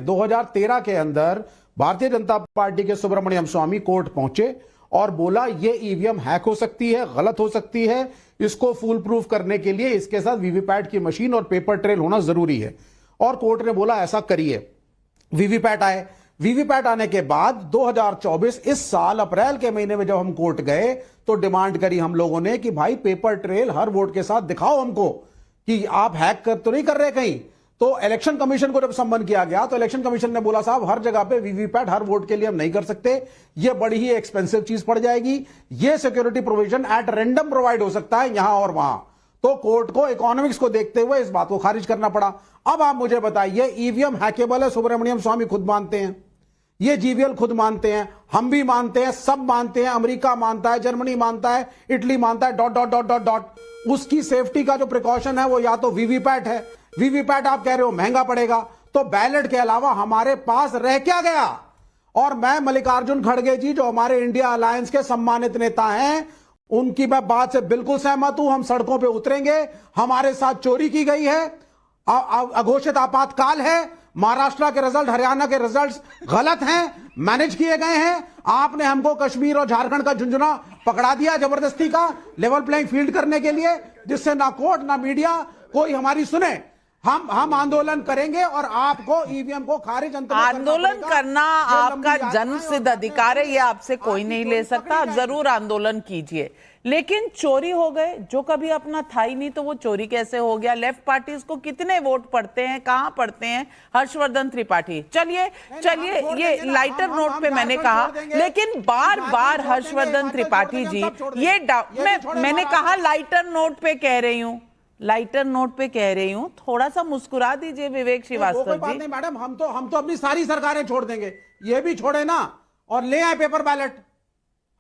हैं। 2013 के अंदर भारतीय जनता पार्टी के सुब्रमण्यम स्वामी कोर्ट पहुंचे और बोला ये ईवीएम हैक हो सकती है, गलत हो सकती है, इसको फुल प्रूफ करने के लिए इसके साथ वीवीपैट की मशीन और पेपर ट्रेल होना जरूरी है। और कोर्ट ने बोला ऐसा करिए। वीवीपैट आए। वीवीपैट आने के बाद 2024 इस साल अप्रैल के महीने में जब हम कोर्ट गए तो डिमांड करी हम लोगों ने कि भाई पेपर ट्रेल हर वोट के साथ दिखाओ हमको कि आप हैक कर तो नहीं कर रहे कहीं। तो इलेक्शन कमीशन को जब सम्मन किया गया तो इलेक्शन कमीशन ने बोला साहब हर जगह पे वीवीपैट हर वोट के लिए हम नहीं कर सकते, यह बड़ी ही एक्सपेंसिव चीज पड़ जाएगी, यह security provision at random provide हो सकता है यहां और वहां। तो कोर्ट को इकोनॉमिक्स को देखते हुए इस बात को खारिज करना पड़ा। अब आप मुझे बताइए ईवीएम हैकेबल है, सुब्रमण्यम स्वामी खुद मानते हैं, ये जीवीएल खुद मानते हैं, हम भी मानते हैं, सब मानते हैं, अमेरिका मानता है, जर्मनी मानता है, इटली मानता है, dot dot dot dot dot. उसकी सेफ्टी का जो प्रिकॉशन है वो या तो वीवीपैट है। वीवीपैट आप कह रहे हो महंगा पड़ेगा, तो बैलेट के अलावा हमारे पास रह क्या गया? और मैं मल्लिकार्जुन खड़गे जी जो हमारे इंडिया अलायंस के सम्मानित नेता हैं, उनकी मैं बात से बिल्कुल सहमत हूं। हम सड़कों पे उतरेंगे। हमारे साथ चोरी की गई है, अघोषित आपातकाल है, महाराष्ट्र के रिजल्ट, हरियाणा के रिजल्ट्स गलत हैं, मैनेज किए गए हैं। आपने हमको कश्मीर और झारखंड का झुंझुना पकड़ा दिया जबरदस्ती का लेवल प्लेइंग फील्ड करने के लिए, जिससे ना कोर्ट ना मीडिया कोई हमारी सुने। हम आंदोलन करेंगे और आपको ईवीएम को खारिज आंदोलन करना आपका जन्मसिद्ध अधिकार है, ये आपसे कोई नहीं ले सकता। आप जरूर आंदोलन कीजिए, लेकिन चोरी हो गए जो कभी अपना था ही नहीं, तो वो चोरी कैसे हो गया? लेफ्ट पार्टीज को कितने वोट पड़ते हैं, कहां पड़ते हैं? हर्षवर्धन त्रिपाठी, चलिए ये लाइटर नोट पे मैंने कहा, लेकिन बार बार हर्षवर्धन त्रिपाठी जी ये मैंने कहा लाइटर नोट पे कह रही हूं, लाइटर नोट पे कह रही हूं, थोड़ा सा मुस्कुरा दीजिए विवेक श्रीवास्तव जी। नहीं मैडम, हम तो अपनी सारी सरकारें छोड़ देंगे, ये भी छोड़े ना और ले आए पेपर बैलेट,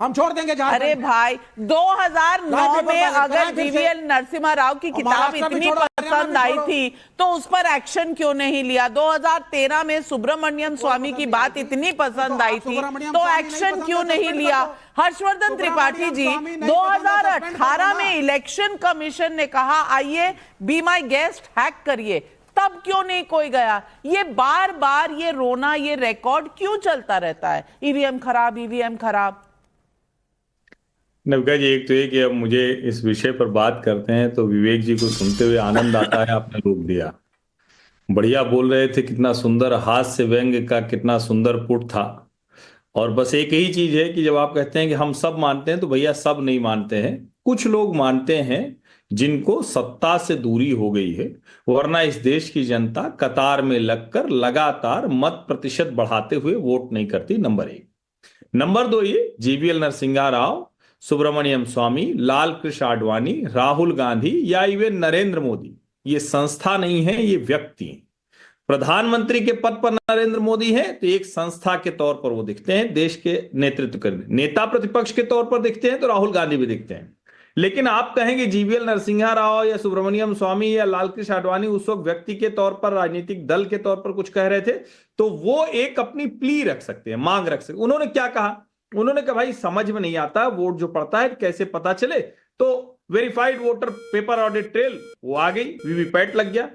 हम छोड़ देंगे। अरे भाई 2009 में अगर जीवीएल नरसिम्हा राव की किताब इतनी पसंद आई थी तो उस पर एक्शन क्यों नहीं लिया? 2013 में सुब्रमण्यम स्वामी की बात इतनी पसंद आई थी तो एक्शन क्यों नहीं लिया? हर्षवर्धन त्रिपाठी जी 2018 में इलेक्शन कमीशन ने कहा आइए बी माई गेस्ट हैक करिए, तब क्यों नहीं कोई गया? ये बार बार ये रोना, ये रिकॉर्ड क्यों चलता रहता है? ईवीएम खराब, ईवीएम खराब। नवका जी, एक तो ये कि अब मुझे इस विषय पर बात करते हैं तो विवेक जी को सुनते हुए आनंद आता है। आपने रोक दिया, बढ़िया बोल रहे थे, कितना सुंदर हास्य व्यंग का कितना सुंदर पुट था। और बस एक ही चीज है कि जब आप कहते हैं कि हम सब मानते हैं, तो भैया सब नहीं मानते हैं। कुछ लोग मानते हैं जिनको सत्ता से दूरी हो गई है, वरना इस देश की जनता कतार में लगकर लगातार मत प्रतिशत बढ़ाते हुए वोट नहीं करती। नंबर 1। नंबर 2, ये जीवीएल नरसिम्हा राव, सुब्रमण्यम स्वामी, लाल कृष्ण आडवाणी, राहुल गांधी या इवन नरेंद्र मोदी ये संस्था नहीं है, ये व्यक्ति हैं। प्रधानमंत्री के पद पर नरेंद्र मोदी हैं तो एक संस्था के तौर पर वो दिखते हैं, देश के नेतृत्व करने। नेता प्रतिपक्ष के तौर पर दिखते हैं तो राहुल गांधी भी दिखते हैं। लेकिन आप कहेंगे जीवीएल नरसिम्हा राव या सुब्रमण्यम स्वामी या लाल कृष्ण आडवाणी उस वक्त व्यक्ति के तौर पर, राजनीतिक दल के तौर पर कुछ कह रहे थे, तो वो एक अपनी प्ली रख सकते हैं, मांग रख सकते हैं। उन्होंने क्या कहा? उन्होंने कहा भाई समझ में नहीं आता वोट जो पड़ता है कैसे पता चले, तो verified voter paper audit trail वो आ गई, वीवीपैट लग गया।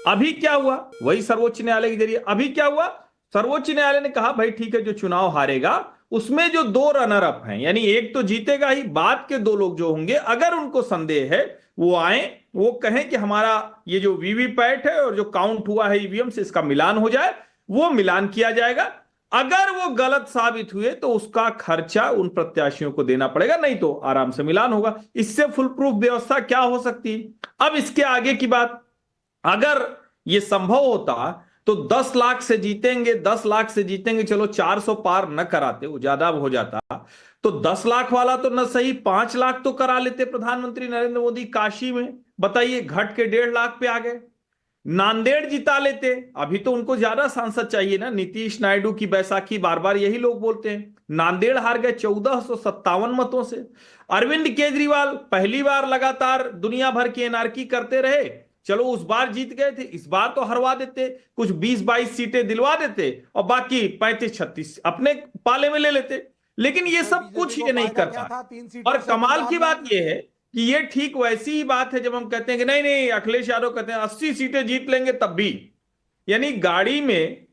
अभी क्या हुआ? वही सर्वोच्च न्यायालय के जरिए अभी क्या हुआ? सर्वोच्च न्यायालय ने कहा भाई ठीक है, जो चुनाव हारेगा उसमें जो 2 रनर अप हैं, यानी एक तो जीतेगा ही, बाद के 2 लोग जो होंगे अगर उनको संदेह है वो आए, वो कहें कि हमारा ये जो वीवीपैट है और जो काउंट हुआ है ईवीएम से इसका मिलान हो जाए, वो मिलान किया जाएगा। अगर वो गलत साबित हुए तो उसका खर्चा उन प्रत्याशियों को देना पड़ेगा, नहीं तो आराम से मिलान होगा। इससे फुल प्रूफ व्यवस्था क्या हो सकती है? अब इसके आगे की बात, अगर ये संभव होता तो 10 लाख से जीतेंगे, 10 लाख से जीतेंगे, चलो 400 पार न कराते, वो ज्यादा हो जाता, तो 10 लाख वाला तो न सही 5 लाख तो करा लेते प्रधानमंत्री नरेंद्र मोदी काशी में। बताइए, घट के 1.5 लाख पे आ गए। नांदेड़ जिता लेते, अभी तो उनको ज्यादा सांसद चाहिए ना, नीतीश नायडू की बैसाखी, बार बार यही लोग बोलते हैं। नांदेड़ हार गए 1457 मतों से। अरविंद केजरीवाल पहली बार लगातार दुनिया भर की एनार्की करते रहे, चलो उस बार जीत गए थे, इस बार तो हरवा देते, कुछ 20-22 सीटें दिलवा देते और बाकी 35-36 अपने पाले में ले लेते। लेकिन ये सब कुछ ये नहीं करता। और कमाल की बात ये है कि ये ठीक वैसी ही बात है जब हम कहते हैं कि नहीं नहीं, अखिलेश यादव कहते हैं 80 सीटें जीत लेंगे तब भी, यानी गाड़ी में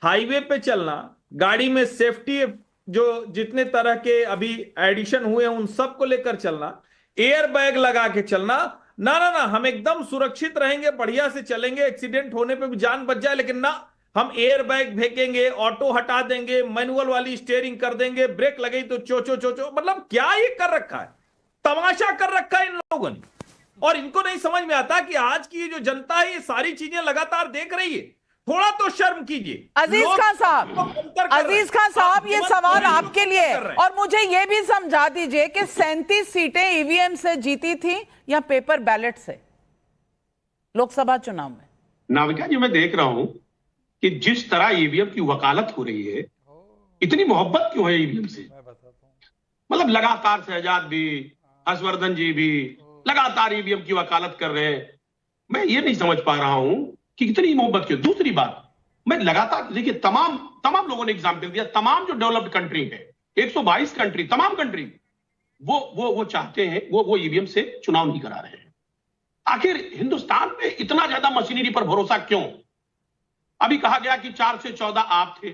हाईवे पे चलना, गाड़ी में सेफ्टी जो जितने तरह के अभी एडिशन हुए हैं उन सब को लेकर चलना, एयर बैग लगा के चलना, ना ना ना हम एकदम सुरक्षित रहेंगे, बढ़िया से चलेंगे, एक्सीडेंट होने पे भी जान बच जाए, लेकिन ना हम एयर बैग फेंकेंगे, ऑटो हटा देंगे, मैनुअल वाली स्टीयरिंग कर देंगे, ब्रेक लगई तो चो, मतलब क्या ये कर रखा है, तमाशा कर रखा है इन लोगों ने। और इनको नहीं समझ में आता कि आज की जो जनता है ये सारी चीजें लगातार देख रही है, थोड़ा तो शर्म कीजिए। अजीज खान साहब, ये सवाल आपके लिए है और मुझे ये भी समझा दीजिए कि 37 सीटें ईवीएम से जीती थी या पेपर बैलेट से लोकसभा चुनाव में? नाविका जी, मैं देख रहा हूं कि जिस तरह ईवीएम की वकालत हो रही है, इतनी मोहब्बत क्यों है ईवीएम से? मतलब लगातार शहजाद भी, हर्षवर्धन जी भी लगातार ईवीएम की वकालत कर रहे हैं। मैं ये नहीं समझ पा रहा हूं कि कितनी मोहब्बत क्यों। दूसरी बात, मैं लगातार देखिए तमाम लोगों ने एग्जाम्पल दिया, तमाम जो डेवलप्ड कंट्री है, 122 कंट्री, तमाम कंट्री वो चाहते हैं, वो ईवीएम से चुनाव नहीं करा रहे हैं। आखिर हिंदुस्तान में इतना ज्यादा मशीनरी पर भरोसा क्यों? अभी कहा गया कि 4 से 14 आप थे,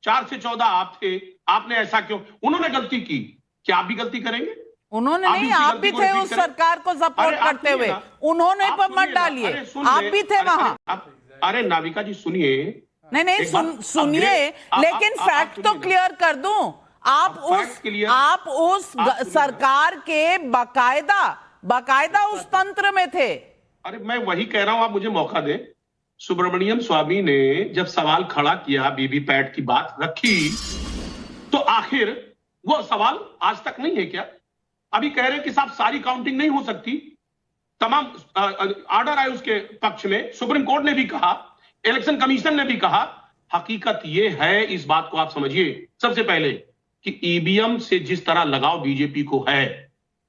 4 से 14 आप थे, आपने ऐसा क्यों? उन्होंने गलती की, क्या आप भी गलती करेंगे? उन्होंने नहीं, आप भी थे उस सरकार को सपोर्ट करते हुए, उन्होंने पर मत डालिए, आप भी थे वहां। अरे नाविका जी सुनिए, नहीं सुनिए, लेकिन फैक्ट तो क्लियर कर दूं। आप उस सरकार के बाकायदा उस तंत्र में थे। अरे मैं वही कह रहा हूं, आप मुझे मौका दें। सुब्रमण्यम स्वामी ने जब सवाल खड़ा किया, वीवीपैट की बात रखी, तो आखिर वो सवाल आज तक नहीं है क्या? अभी कह रहे हैं कि साहब सारी काउंटिंग नहीं हो सकती, तमाम ऑर्डर आए उसके पक्ष में, सुप्रीम कोर्ट ने भी कहा, इलेक्शन कमीशन ने भी कहा। हकीकत यह है, इस बात को आप समझिए सबसे पहले, कि ईवीएम से जिस तरह लगाव बीजेपी को है,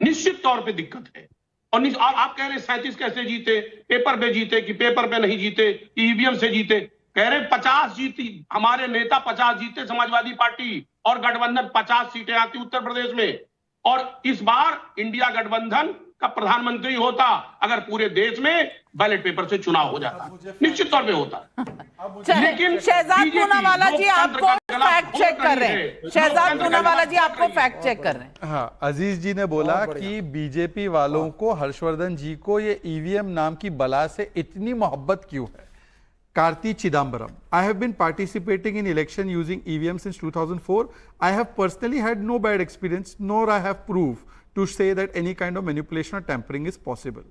निश्चित तौर पे दिक्कत है। और आप कह रहे 37 कैसे जीते, पेपर पे जीते कि पेपर पे नहीं जीते, ईवीएम से जीते? कह रहे 50 जीती, हमारे नेता 50 जीते, समाजवादी पार्टी और गठबंधन 50 सीटें आती उत्तर प्रदेश में। और इस बार इंडिया गठबंधन का प्रधानमंत्री होता अगर पूरे देश में बैलेट पेपर से चुनाव हो जाता, निश्चित तौर पे होता। लेकिन शहजाद पूनावाला जी आपको फैक्ट चेक कर रहे हैं, शहजाद पूनावाला जी आपको फैक्ट चेक कर रहे हैं। हाँ, अजीज जी ने बोला कि बीजेपी वालों को, हर्षवर्धन जी को ये ईवीएम नाम की बला से इतनी मोहब्बत क्यों है? Karti Chidambaram, I have been participating in election using EVM since 2004. I have personally had no bad experience, nor I have proof to say that any kind of manipulation or tampering is possible.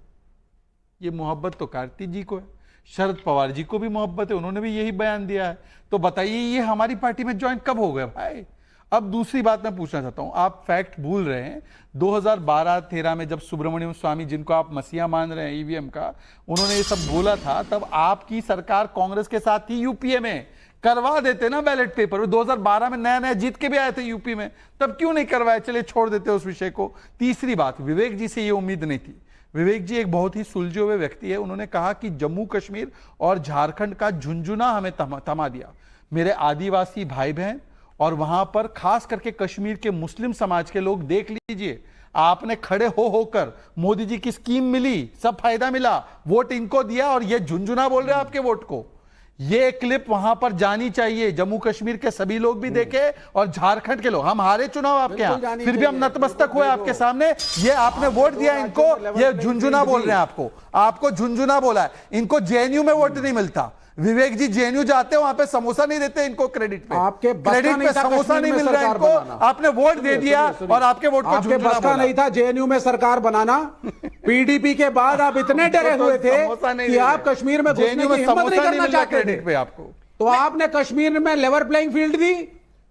ये मोहब्बत तो कार्ति जी को है, शरद पवार जी को भी मोहब्बत है, उन्होंने भी यही बयान दिया है। तो बताइए ये हमारी पार्टी में ज्वाइन कब हो गए भाई? अब दूसरी बात मैं पूछना चाहता हूं, आप फैक्ट भूल रहे हैं। 2012-13 में जब सुब्रमण्यम स्वामी, जिनको आप मसीहा मान रहे हैं ईवीएम का, उन्होंने ये सब बोला था, तब आपकी सरकार कांग्रेस के साथ थी यूपीए में, करवा देते ना बैलेट पेपर। 2012 में नया जीत के भी आए थे यूपी में, तब क्यों नहीं करवाए? चलिए छोड़ देते उस विषय को। तीसरी बात, विवेक जी से ये उम्मीद नहीं थी। विवेक जी एक बहुत ही सुलझे हुए व्यक्ति है। उन्होंने कहा कि जम्मू कश्मीर और झारखंड का झुंझुना हमें थमा दिया। मेरे आदिवासी भाई बहन और वहां पर खास करके कश्मीर के मुस्लिम समाज के लोग देख लीजिए, आपने खड़े होकर मोदी जी की स्कीम मिली, सब फायदा मिला, वोट इनको दिया और ये झुंझुना बोल रहे हैं आपके वोट को। ये क्लिप वहां पर जानी चाहिए, जम्मू कश्मीर के सभी लोग भी देखे और झारखंड के लोग। हम हारे चुनाव आपके यहाँ, फिर भी हम नतमस्तक हुए आपके सामने। ये आपने वोट दिया इनको, ये झुंझुना बोल रहे हैं आपको झुंझुना बोला है। इनको जेएनयू में वोट नहीं मिलता। विवेक जी जेएनयू जाते हैं, वहां पे समोसा नहीं देते इनको क्रेडिट पे, आपके क्रेडिट पे समोसा नहीं मिल रहा है इनको। आपने वोट दे दिया और आपके वोट को आपके बस का नहीं था जेएनयू में सरकार बनाना। पीडीपी के बाद आप इतने डरे हुए थे कि आप कश्मीर में घुसने की हिम्मत नहीं करना चाहते थे। आपको तो आपने कश्मीर में लेवल प्लेइंग फील्ड दी,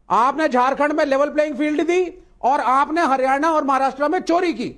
आपने झारखंड में लेवल प्लेइंग फील्ड दी और आपने हरियाणा और महाराष्ट्र में चोरी की।